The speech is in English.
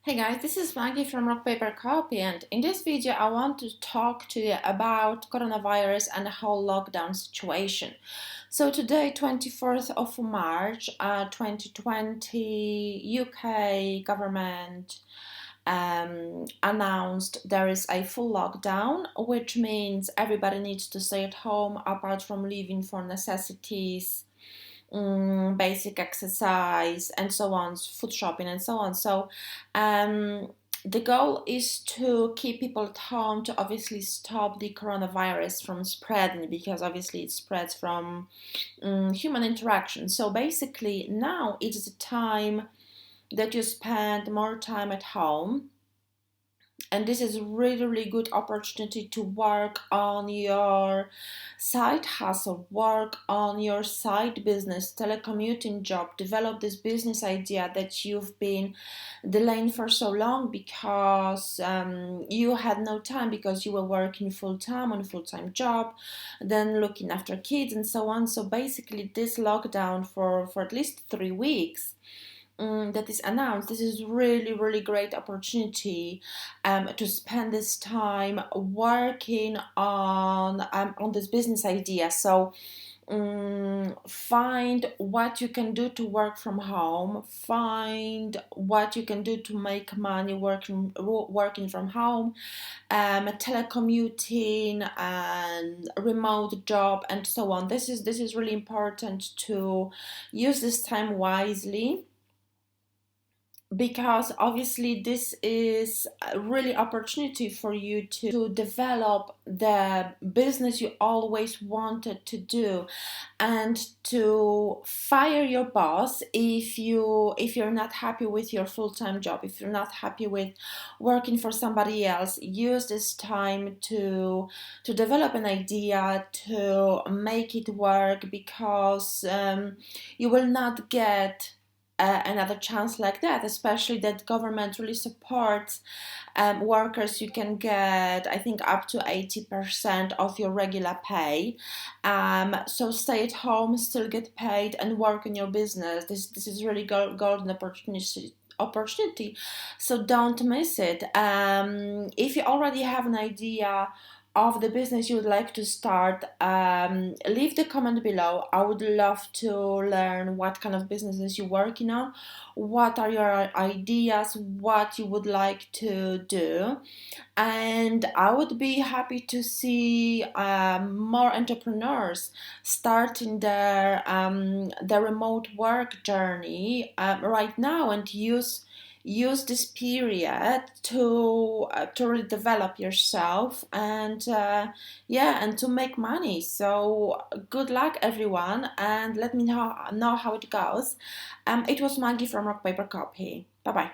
Hey guys, this is Maggie from Rock Paper Copy, and in this video I want to talk to you about coronavirus and the whole lockdown situation. So today, 24th of March 2020, UK government announced there is a full lockdown, which means everybody needs to stay at home apart from leaving for necessities, basic exercise, and so on, food shopping, and so on. So, the goal is to keep people at home to obviously stop the coronavirus from spreading, because obviously it spreads from human interaction. So basically, now it's the time that you spend more time at home, and this is really good opportunity to work on your side hustle, work on your side business, telecommuting job, develop this business idea that you've been delaying for so long because you had no time because you were working full-time on a full-time job, then looking after kids and so on. So basically this lockdown for at least 3 weeks that is announced, this is really great opportunity to spend this time working on this business idea. So find what you can do to work from home, find what you can do to make money working from home, telecommuting and remote job and so on. This is really important to use this time wisely, because obviously this is a really opportunity for you to develop the business you always wanted to do, and to fire your boss if you're not happy with your full-time job, if you're not happy with working for somebody else. Use this time to develop an idea, to make it work, because you will not get another chance like that, especially that government really supports workers. You can get, I think, up to 80% of your regular pay. So stay at home, still get paid, and work on your business. This is really golden opportunity, so don't miss it. If you already have an idea of the business you would like to start, leave the comment below. I would love to learn what kind of businesses you're working on, what are your ideas, what you would like to do, and I would be happy to see more entrepreneurs starting their remote work journey right now, and use this period to really develop yourself, and and to make money. So good luck everyone, and let me know how it goes. It was Maggie from Rock Paper Copy. Bye bye.